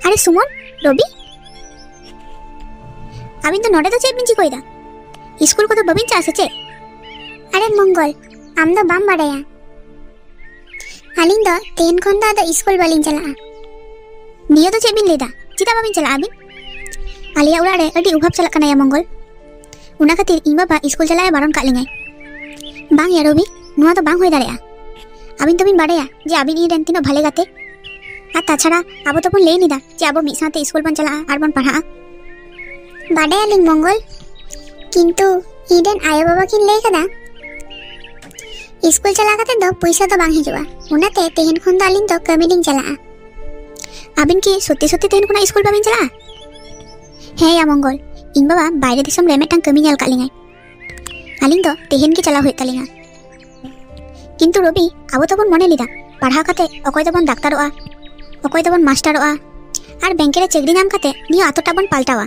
अरे सुमन रवि अबिन तो नोडे तो चेक बिन चिकोइदा स्कूल को तो बबिन चासे चे अरे मंगल आम दो बाम बाड़ाया आलिन दो तेन खन दा स्कूल बालिन चला नियो तो चेक बिन लेदा चिता बाबिन चला अबिन आलिया उड़ा रे अडी उभाब चला कना या मंगल उना खातिर इन बाबा स्कूल चलाया बारन का लिंगाय बांग या रवि नुआ तो बांग होय दाड़ेया अबिन तो बिन बाड़ाया जे अबिन इ रेन तिनो भाले गाते आ ताछाड़ा आबो तो बन ले निदा जे आबो मिद साथे स्कूल बन चला आर बन पढ़ा बाड़ाया लिंग मंगल किंतु इडेन आयो बाबा किन ले कदा स्कूल चला कते दो पैसा तो बांग हिजुआ उनाते तेहन खन द आलिन तो कमी दिन चला अबिन की सत्य सत्य तेहन खना स्कूल बाबिन चला हे या मंगल इन बाबा बायरे दिसम रे मेटांग कमी नेल कालिंगाय आलिन तो तेहन की चला होय तालिंगा किंतु रवि आबो तो बन मने लिदा पढ़ा कते अकय तो बन डाक्टरोआ अकय तो बन मास्टरोआ आर बैंक रे चेकरी नाम कते नियो आतोटा बन पाल्टावा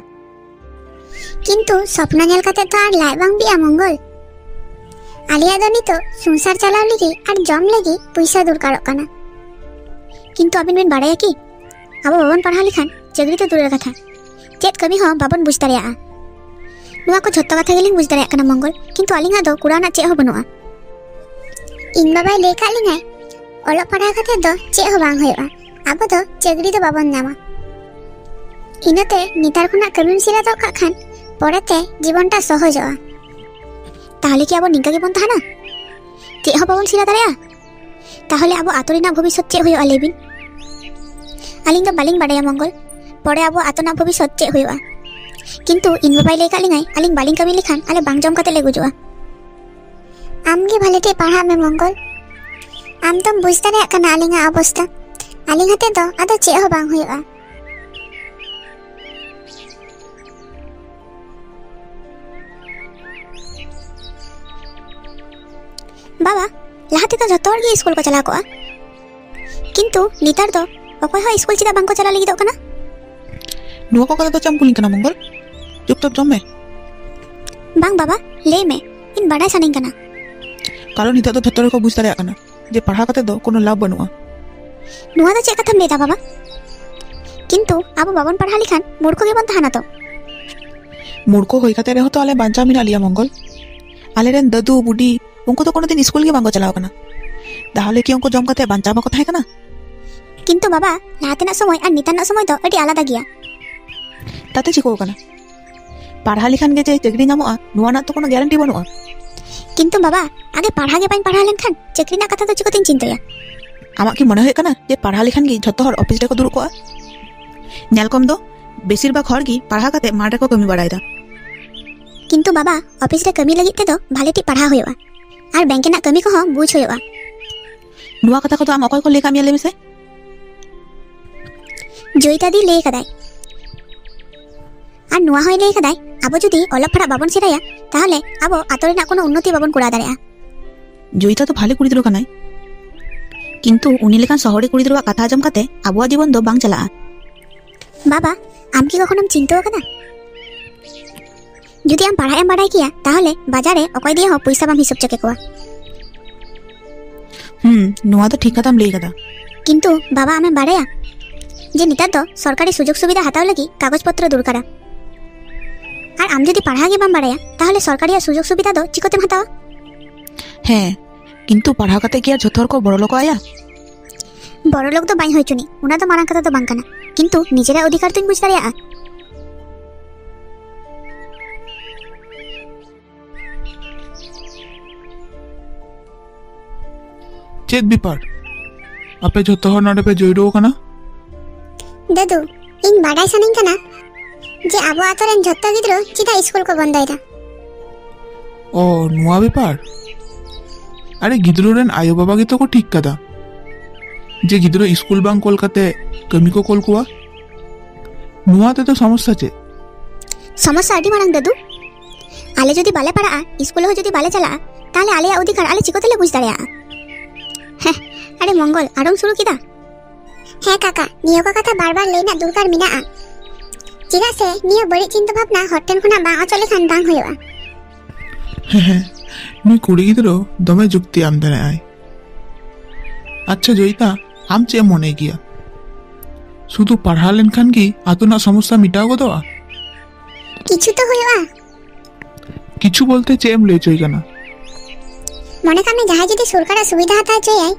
किंतु सपना नेल कते तो आर लाई बांग बिया मंगल आलिया दो नितो संसार चलाव लगी आर जम लगी पैसा दरकारक काना किंतु अबिन बिन बाड़ाया कि आबो बाबन पढ़ा लिखान चेकरी तो दूरेर कथा चेत कमी हो बाबन बुझ दाड़ेया नुआ को झत्तो कथा गेलिंग बुझ दाड़ेया काना मंगल किंतु आलिंगा दो कुराना चे हो बनुआ इन बाबाय ले कालिंगाय ओलो पढ़ा कते दो चे हो बांग होयबा आबो दो चेकरी तो बाबन नामा इनते नितार खुना कमिम सिरा तो खान परेते जीवनटा सहजआ ताहले कि आबो निंका गे बन ताहाना चे हो बाबन सिरा दाड़ेया ताहले आबो आतोरिना भविष्यत चे होयो आलेबिन आलिंग तो बालिंग बाड़ाया मंगल परे आबो आतोना भविष्यत चे होयोआ किंतु इन बाबाय ले कालिंगाय आलिंग बालिंग कमी लिखान आले बांग जम कते ले गुजुआ आमगे भालेटे पढ़ा में मंगल आम तुम बुझ दाड़ेया काना आलिंगा अवस्था आलिंग हाते दो आदो चे हो बांग होयोआ बाबा लहाते तो जतो हर गे स्कूल को चला कोआ किंतु नितार दो अकय हो स्कूल चिदा बांग को चला लगी दो कना नुआ को कदा तो चमकुलिंग कना मंगल चुपचाप जम में बांग बाबा ले में इन बड़ा सानिंग कना कारण हिता तो जतो को बुझ दाड़ेया कना जे पढ़ा कते दो कोनो लाभ बनुआ नुआ तो चे कथम लेदा बाबा किंतु आबो बाबन पढ़ा लिखान मूर्ख गे बन ताहाना तो मूर्ख होय कते रे हो तो आले बांचा मिना लिया मंगल आले रेन दादू बुडी उनको तो कोनो दिन स्कूल गे बांगो चलाव कना ताहले कि उनको जम कते बांचा बाको थाय कना किंतु बाबा लातेना समय और निताना समय तो अडी आलादा गिया ताते चिको कना पढ़ा लिखान गे जे चेकरी नामोआ नुआ ना तो कोनो ग्यारंटी बनुआ किंतु बाबा आगे पढ़ा गे बाइन पढ़ा लेनखान चेकरी ना कथा तो चिकोतिन चिंताया आमा की मने होय कना जे पढ़ा लिखान गे जतो हर ऑफिस रे को दुरु कोआ नेल कम दो बेसिर भाग हर गी पढ़ा कते माठ रे को कमी बाड़ायदा किंतु बाबा ऑफिस रे कमी लगी ते दो भालेटी पढ़ा होयवा और बैंक ना कमी को बुझ होयवा नुआ कथा को तो आम अकय को ले कामिया ले मिसे जोइता दी ले कदाय और नुआ होय ले कदाय आबो जुदी ओलग पढ़ा बाबन सिराया ताहले आबो आतोरे ना कोनो उन्नति बाबन कुड़ा दाड़ेया जोइता तो भाले कुड़ी दिरो कनाय किंतु उनी लेखान शहरे कुड़ी दिरो कथा आजम कते आबो जीवन दो बांग चला बाबा आम की कखनम चिंता कदा जुदी आम पढ़ा एम बाड़ाय किया ताहले बाजारे अकय दिए हो पैसा बाम हिसाब चके कोआ नुआ तो ठीक कथाम ले कदा किंतु बाबा आमे बाड़ाया जे निता तो सरकारी सुजोग सुविधा हाताव लगी कागज पत्र दरकारा और आम जदि पढ़ा गे बाम बाड़ाया ताहले सरकारी सुजोग सुविधा दो चिकोतेम हातावा हे किंतु पढ़ा कते कि जथर को बड़ लोक आया बड़ लोक तो बाई होयचुनी उना तो मारां कथा तो बांग कना किंतु निजेरा अधिकार तुम बुझ दाड़ेया चेत बिपार आपे जतो हर नडे पे जोइरो कना दादू इन बाडाय सानिंग कना जे आबो आतरेन जत्तो गिद्रो चिता स्कूल को बंदायदा ओ नुआ बिपार अरे गिद्रो रेन आयो बाबा गे तो को ठीक कदा जे गिद्रो स्कूल बांग कोलकाते कमी को कोल कुआ नुआ ते तो समस्या चे समस्या आडी मारांग दादू आले जदि बाले पड़ा स्कूल हो जदि बाले चला ताले आले अधिकार आले चिकोतेले बुझ दाड़ेया हे अरे मंगल आरम शुरू किदा हे काका नियो का कथा बार बार लेना दुरकार मिना चिदा से नियो बड़ी चिंता भावना हटेन खुना बा अचले खान बांग होयवा नुई कुड़ी गिद्रो दमे जुक्ति आम देने आय अच्छा जोइता आम चे मने गिया শুধু ᱯᱟᱲᱦᱟᱣ ᱞᱮᱱᱠᱷᱟᱱ ᱜᱮ ᱟᱛᱳ ᱨᱮᱱᱟᱜ ᱥᱚᱢᱚᱥᱥᱟ ᱢᱮᱴᱟᱣ ᱜᱚᱫᱚᱜᱼᱟ? কিছু তো ᱦᱩᱭᱩᱜᱼᱟ। কিছু বলতে ᱪᱮᱫ ᱮᱢ ᱞᱟᱹᱭ ᱦᱚᱪᱚᱭ ᱠᱟᱱᱟ? মনে কামে যাহাই যদি সরকারের সুবিধা হাতা হচয়ায়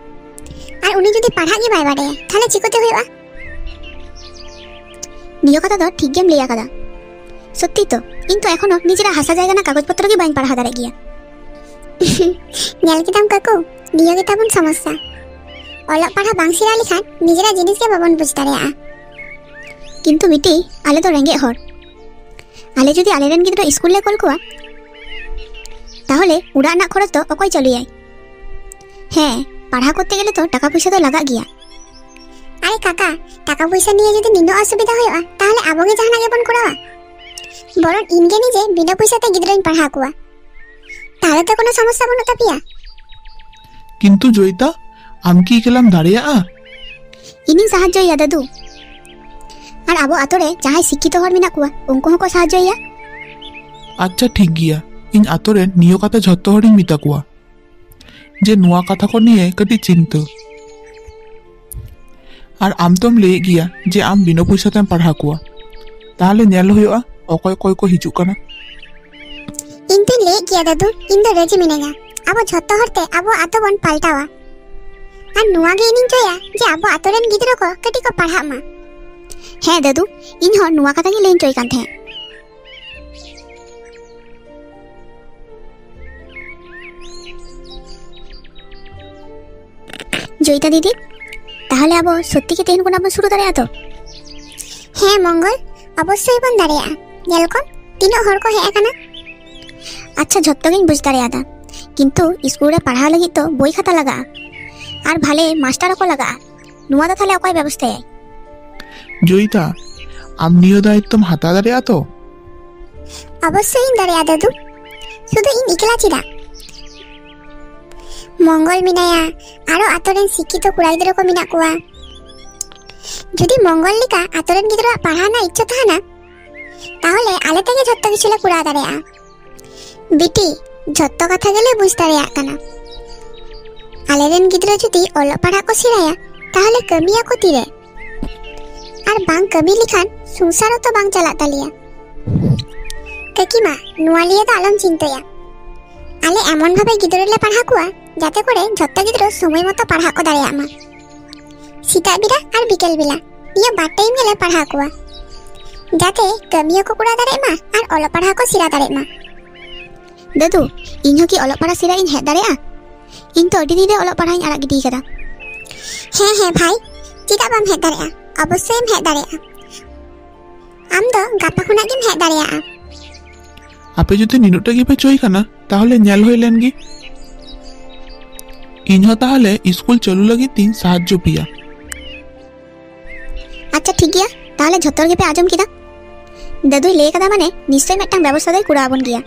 আর উনি যদি পাড়হাগ গে বাই বাড়ায়া তাহলে চিকোতে হইবা? নিয় কথা তো ঠিক গেম লইয়া কাদা। সত্যি তো কিন্তু এখনো নিজেরা হাসা জায়গা না কাগজপত্র কি বাইন পাড়হা দাঁড়ায় গিয়া। ᱧᱮᱞ ᱠᱮᱫᱟᱢ ᱠᱟᱠᱩ ᱱᱤᱭᱟᱹ ᱜᱮ ᱛᱟᱵᱚᱱ ᱥᱚᱢᱚᱥᱥᱟ। ᱚᱞᱚᱜ ᱯᱟᱲᱦᱟᱜ ᱵᱟᱝ ᱥᱮᱬᱟ ᱞᱮᱠᱷᱟᱱ ᱱᱤᱡᱮᱨᱟᱜ ᱡᱤᱱᱤᱥ ᱜᱮ ᱵᱟᱵᱚᱱ ᱵᱩᱡᱽ ᱫᱟᱲᱮᱭᱟᱜᱼᱟ। কিন্তু বিটি আলে তো রেঙ্গেজ হর, আলে যদি আলেরেন গিদ্রা স্কুলে কল কোয়া তাহলে উড়াগ রᱮᱱᱟᱜ খরচ তো অকয় চালুয়ায়? হ্যাঁ পাড়হা করতে গেলে তো টাকা পয়সা তো লাগা গিয়া। আরে কাকা টাকা পয়সা নিয়ে যদি নিনো অসুবিধা হইবা তাহলে আবগে জাহানা গেবন করাবা, বরং ইনগে নিজে বিনা পয়সাতে গিদ্রাইন পাড়হা কোয়া, তাহলে তো কোনো সমস্যা বনো তাপিয়া। কিন্তু জয়িতা আম কি কেলাম দাঁড়িয়াগᱼᱟ? ইনি সাহায্যইয়া দাদু, আর আবো আতরে যাহাই শিক্ষিত হর মেনা কোয়া উনকু হকো সাহায্যইয়া। ᱟᱪᱪᱷᱟ ᱴᱷᱤᱠ ᱜᱮᱭᱟ, ᱤᱧ ᱟᱛᱳ ᱨᱮ ᱱᱤᱭᱟᱹ ᱠᱟᱛᱷᱟ ᱡᱷᱚᱛᱚ ᱦᱚᱲᱤᱧ ᱢᱮᱛᱟ ᱠᱚᱣᱟ ᱡᱮ ᱱᱚᱣᱟ ᱠᱟᱛᱷᱟ ᱠᱚ ᱱᱤᱭᱮ ᱠᱟᱹᱴᱤᱡ ᱪᱤᱱᱛᱟᱹ। আর আম তোম ᱞᱟᱹᱭᱮᱫ ᱜᱮᱭᱟ ᱡᱮ ᱟᱢ ᱵᱤᱱᱟᱹ ᱯᱚᱭᱥᱟ ᱛᱮᱢ ᱯᱟᱲᱦᱟᱣ ᱠᱚᱣᱟ, ᱛᱟᱦᱞᱮ ᱧᱮᱞ ᱦᱩᱭᱩᱜᱼᱟ ᱚᱠᱚᱭ ᱚᱠᱚᱭ ᱠᱚ ᱦᱤᱡᱩᱜ ᱠᱟᱱᱟ। ᱤᱧ ᱛᱚᱧ ᱞᱟᱹᱭᱮᱫ ᱜᱮᱭᱟ ᱫᱟᱫᱩ, ᱤᱧ ᱫᱚ ᱨᱟᱹᱡᱤ ᱢᱤᱱᱟᱹᱧᱟ। ᱟᱵᱚ ᱡᱷᱚᱛᱚ ᱦᱚᱲᱛᱮ ᱟᱵᱚ ᱟᱛᱳ ᱵᱚᱱ ᱯᱟᱞᱴᱟᱣᱟ, আর নোয়া গে ইনিং চয়া যে আবো আতো রেন গিদ্রা কো কাটি কো পাড়হাগ মা। হ্যাঁ দাদু ইন হর নোয়া কথা গে লেন চয় কান থে। জয়িতা দিদি তাহলে আবো সত্যি কি তেহেন কোন আবো শুরু দাঁড়ায় তো? হ্যাঁ মঙ্গল অবশ্যই বন দাঁড়ায়। নেল কম তিনো হর কো হে একানা। আচ্ছা ঝত্তো গেন বুঝ দাঁড়ায় দা, কিন্তু স্কুলে পাড়হা লাগি তো বই খাতা লাগা আর ভালে মাস্টার কো লাগা, নোয়া দা তাহলে অকয় ব্যবস্থায়? জয়িতা আম নিয়ে দায়িত্বম হাতা দাঁড়িয়া তো? অবশ্যই দাঁড়ায় দাদু, শুধু ইন ইকলা চিদা মঙ্গল মিনায়া আরো আতরেন শিক্ষিত কুড়া গিদ্রা কো মিনা কোয়া। যদি মঙ্গল লিকা আতরেন গিদ্রা পাড়হা না ইচ্ছা তাহানা তাহলে আলে থেকে ঝত্তো কিছুলে কুড়া দাঁড়ায়। বিটি ঝত্তো কথা গেলে বুঝ দাঁড়ায় কানা। আলেরেন গিদ্রা যদি অলপ পাড়হা কো সিরায়া তাহলে কামিয়া কো তিরে, আর বাং কামি লিখান সংসারও তো বাং চালা তালিয়া। কাকিমা নোয়া লিয়ে তো আলম চিন্তায়া, আলে এমন ভাবে গিদ্রলে পাড়হা কোয়া যাতে করে ঝত্তো গিদ্র সময় মতো পাড়হা কো দাঁড়ায় মা। সীতা বিরা আর বিকেল বেলা নিয়ে বার টাইম গেলে পাড়হা কোয়া যাতে কামিয়া কো কুড়া দাঁড়ায় মা আর অলপ পাড়হা কো সিরা দাঁড়ায় মা। দাদু ইন কি অলপ পাড়হা সিরা ইন হেড দাঁড়ায়? ইন তো আডি দিনে অলপ পাড়হাইন আড়াগ গিডি কাদা। হ্যাঁ হ্যাঁ ভাই চিদা বাম হেড দাঁড়ায়, অবশ্যই এম হেড দাঁড়ায়। আম ᱫᱚ ᱜᱟᱯᱟ ᱠᱷᱚᱱᱟᱜ ᱜᱮᱢ ᱦᱮᱡ ᱫᱟᱲᱮᱭᱟᱜᱼᱟ। ᱟᱯᱮ ᱡᱩᱫᱤ ᱱᱤᱱᱟᱹᱜ ᱜᱮᱯᱮ ᱪᱚᱭ ᱠᱟᱱᱟ তাহলে ᱧᱮᱞ ᱦᱩᱭ ᱞᱮᱱ ᱜᱮ। ᱤᱧᱦᱚᱸ তাহলে স্কুল চালু ᱞᱟᱹᱜᱤᱫ ᱛᱤᱧ সাহায্য ᱯᱮᱭᱟ। আচ্ছা ঠিক গিয়া তাহলে ঝত্তর গেপে আজম কিদা। দাদুই ᱞᱟᱹᱭ ᱠᱟᱫᱟ ᱢᱟᱱᱮ নিশ্চয় ᱢᱤᱫᱴᱟᱝ ব্যবস্থা ᱫᱚᱭ ᱠᱩᱲᱟᱣ ᱟᱵᱚᱱ ᱜᱮᱭᱟ।